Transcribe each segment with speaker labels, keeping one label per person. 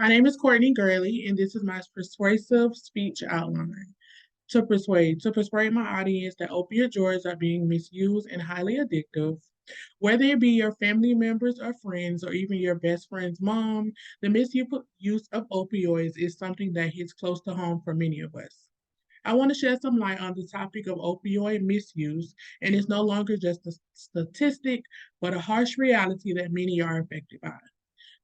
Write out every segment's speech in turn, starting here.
Speaker 1: My name is Courtney Gurley, and this is my persuasive speech outline. To persuade my audience that opioid drugs are being misused and highly addictive. Whether it be your family members or friends, or even your best friend's mom, the misuse of opioids is something that hits close to home for many of us. I want to shed some light on the topic of opioid misuse, and it's no longer just a statistic, but a harsh reality that many are affected by.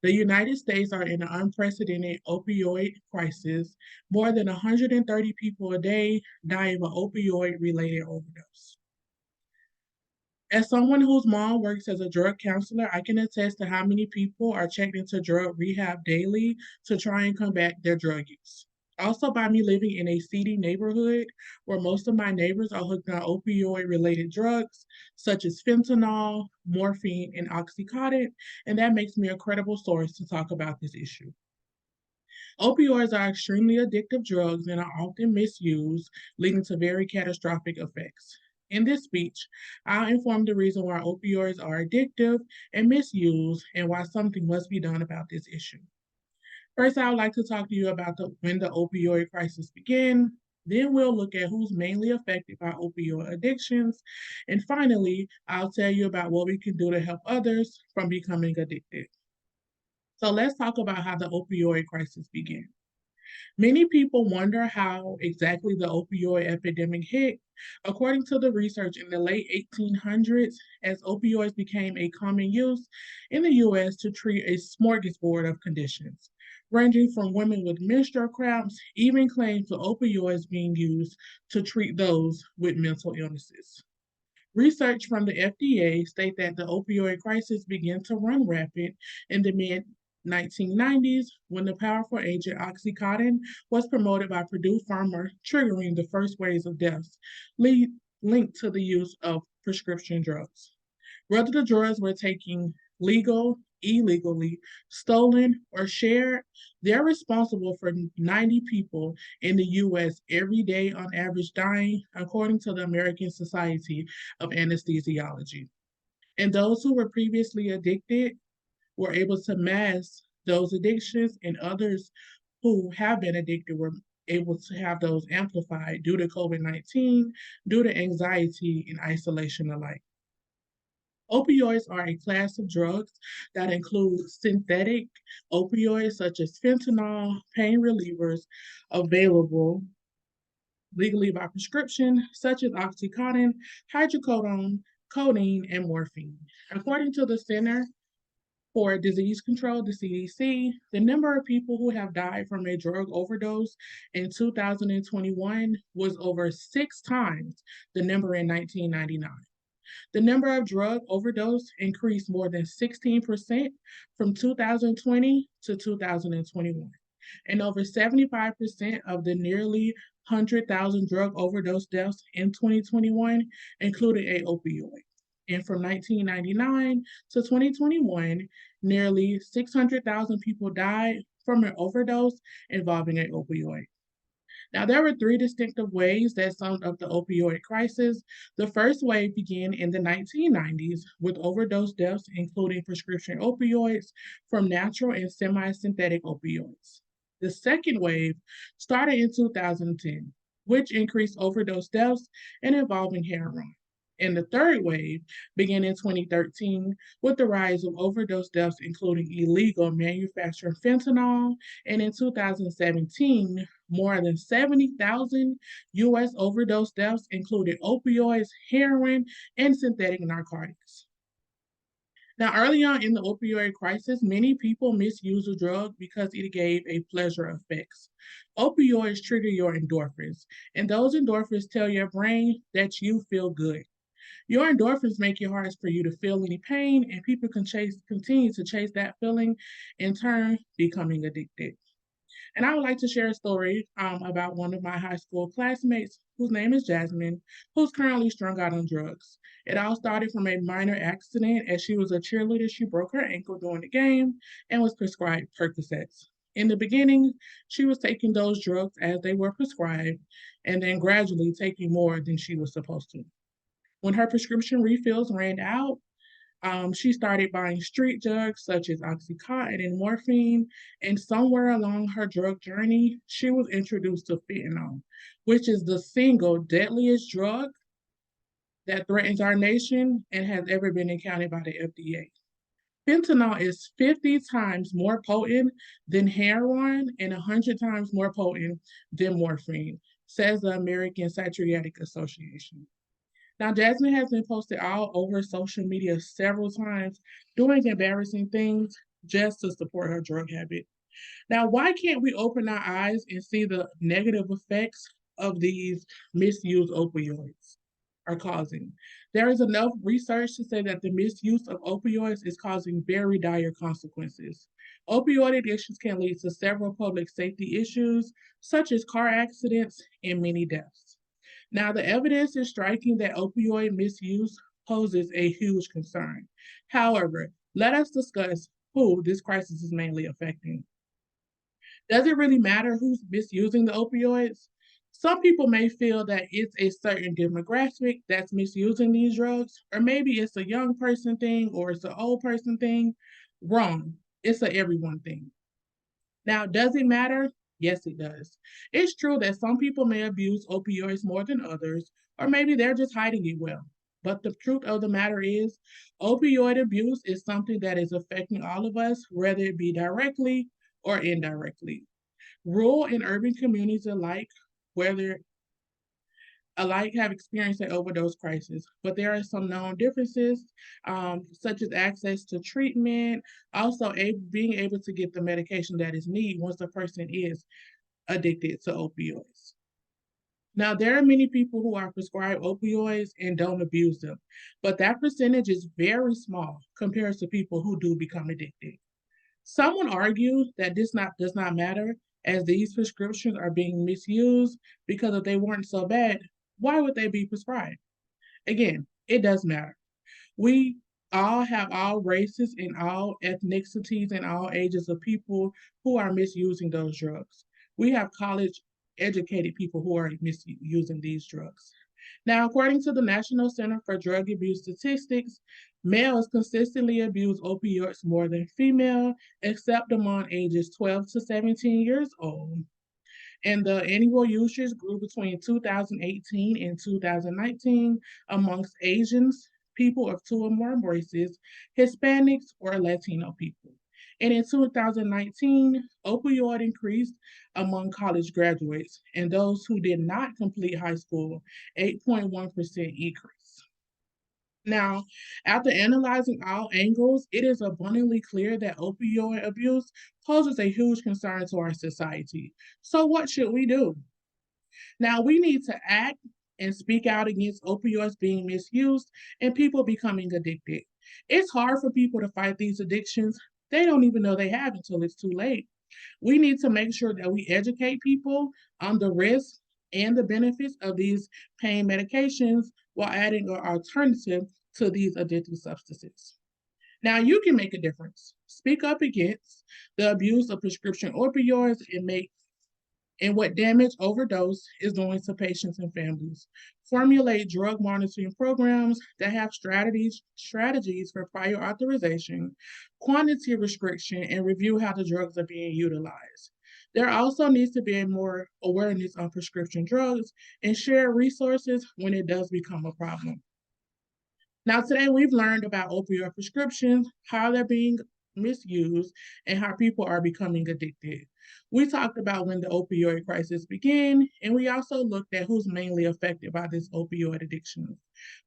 Speaker 1: The United States are in an unprecedented opioid crisis. More than 130 people a day die of an opioid related overdose. As someone whose mom works as a drug counselor, I can attest to how many people are checked into drug rehab daily to try and combat their drug use. Also, by me living in a seedy neighborhood where most of my neighbors are hooked on opioid related drugs such as fentanyl, morphine, and Oxycontin, and that makes me a credible source to talk about this issue. Opioids are extremely addictive drugs and are often misused, leading to very catastrophic effects. In this speech, I'll inform the reason why opioids are addictive and misused and why something must be done about this issue. First, I would like to talk to you about when the opioid crisis began. Then we'll look at who's mainly affected by opioid addictions. And finally, I'll tell you about what we can do to help others from becoming addicted. So let's talk about how the opioid crisis began. Many people wonder how exactly the opioid epidemic hit. According to the research in the late 1800s, as opioids became a common use in the US to treat a smorgasbord of conditions, ranging from women with menstrual cramps, even claims of opioids being used to treat those with mental illnesses. Research from the FDA state that the opioid crisis began to run rapid in the mid 1990s when the powerful agent Oxycontin was promoted by Purdue Pharma, triggering the first waves of deaths linked to the use of prescription drugs. Whether the drugs were taken legal, illegally, stolen, or shared, they're responsible for 90 people in the US every day on average dying, according to the American Society of Anesthesiology. And those who were previously addicted were able to mask those addictions, and others who have been addicted were able to have those amplified due to COVID 19, due to anxiety and isolation alike. Opioids are a class of drugs that include synthetic opioids such as fentanyl, pain relievers available legally by prescription, such as Oxycontin, hydrocodone, codeine, and morphine. According to the Center for Disease Control, the CDC, the number of people who have died from a drug overdose in 2021 was over 6 times the number in 1999. The number of drug overdose increased more than 16% from 2020 to 2021. And over 75% of the nearly 100,000 drug overdose deaths in 2021 included a opioid. And from 1999 to 2021, nearly 600,000 people died from an overdose involving an opioid. Now, there were three distinctive waves that summed up the opioid crisis. The first wave began in the 1990s with overdose deaths, including prescription opioids from natural and semi synthetic opioids. The second wave started in 2010, which increased overdose deaths and involving heroin. And the third wave began in 2013 with the rise of overdose deaths, including illegal manufactured fentanyl, and in 2017, more than 70,000 US overdose deaths included opioids, heroin, and synthetic narcotics. Now, early on in the opioid crisis, many people misuse the drug because it gave a pleasure effects. Opioids trigger your endorphins, and those endorphins tell your brain that you feel good. Your endorphins make it hard for you to feel any pain, and people continue to chase that feeling, in turn becoming addicted. And I would like to share a story about one of my high school classmates, whose name is Jasmine, who's currently strung out on drugs. It all started from a minor accident. As she was a cheerleader, she broke her ankle during the game and was prescribed Percocets. In the beginning, she was taking those drugs as they were prescribed, and then gradually taking more than she was supposed to. When her prescription refills ran out, She started buying street drugs such as Oxycontin and morphine, and somewhere along her drug journey, she was introduced to fentanyl, which is the single deadliest drug that threatens our nation and has ever been encountered by the FDA. Fentanyl is 50 times more potent than heroin and 100 times more potent than morphine, says the American Psychiatric Association. Now, Jasmine has been posted all over social media several times doing embarrassing things just to support her drug habit. Now, why can't we open our eyes and see the negative effects of these misused opioids are causing? There is enough research to say that the misuse of opioids is causing very dire consequences. Opioid addictions can lead to several public safety issues, such as car accidents and many deaths. Now, the evidence is striking that opioid misuse poses a huge concern. However, let us discuss who this crisis is mainly affecting. Does it really matter who's misusing the opioids? Some people may feel that it's a certain demographic that's misusing these drugs, or maybe it's a young person thing or it's an old person thing. Wrong. It's a everyone thing. Now, does it matter? Yes, it does. It's true that some people may abuse opioids more than others, or maybe they're just hiding it well. But the truth of the matter is, opioid abuse is something that is affecting all of us, whether it be directly or indirectly. Rural and urban communities whether alike have experienced an overdose crisis, but there are some known differences, such as access to treatment, also being able to get the medication that is needed once the person is addicted to opioids. Now, there are many people who are prescribed opioids and don't abuse them, but that percentage is very small compared to people who do become addicted. Someone argued that does not matter as these prescriptions are being misused because if they weren't so bad, why would they be prescribed? Again, it does matter. We all have all races and all ethnicities and all ages of people who are misusing those drugs. We have college educated people who are misusing these drugs. Now, according to the National Center for Drug Abuse Statistics, males consistently abuse opioids more than female, except among ages 12 to 17 years old. And the annual usage grew between 2018 and 2019 amongst Asians, people of two or more races, Hispanics, or Latino people. And in 2019, opioid increased among college graduates and those who did not complete high school, 8.1% increase. Now, after analyzing all angles, it is abundantly clear that opioid abuse poses a huge concern to our society. So, what should we do? Now, we need to act and speak out against opioids being misused and people becoming addicted. It's hard for people to fight these addictions. They don't even know they have until it's too late. We need to make sure that we educate people on the risks and the benefits of these pain medications while adding an alternative to these addictive substances. Now, you can make a difference. Speak up against the abuse of prescription opioids and what damage overdose is doing to patients and families. Formulate drug monitoring programs that have strategies for prior authorization, quantity restriction, and review how the drugs are being utilized. There also needs to be more awareness on prescription drugs and share resources when it does become a problem. Now, today we've learned about opioid prescriptions, how they're being misused, and how people are becoming addicted. We talked about when the opioid crisis began, and we also looked at who's mainly affected by this opioid addiction.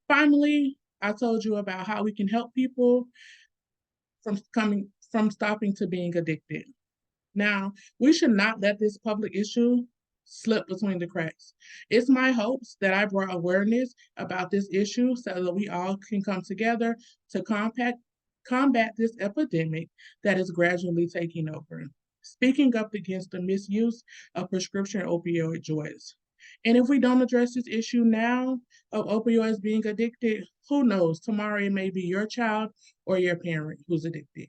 Speaker 1: Finally, I told you about how we can help people from stopping to being addicted. Now, we should not let this public issue slip between the cracks. It's my hopes that I brought awareness about this issue so that we all can come together to combat this epidemic that is gradually taking over, speaking up against the misuse of prescription opioid drugs. And if we don't address this issue now of opioids being addicted, who knows? Tomorrow it may be your child or your parent who's addicted.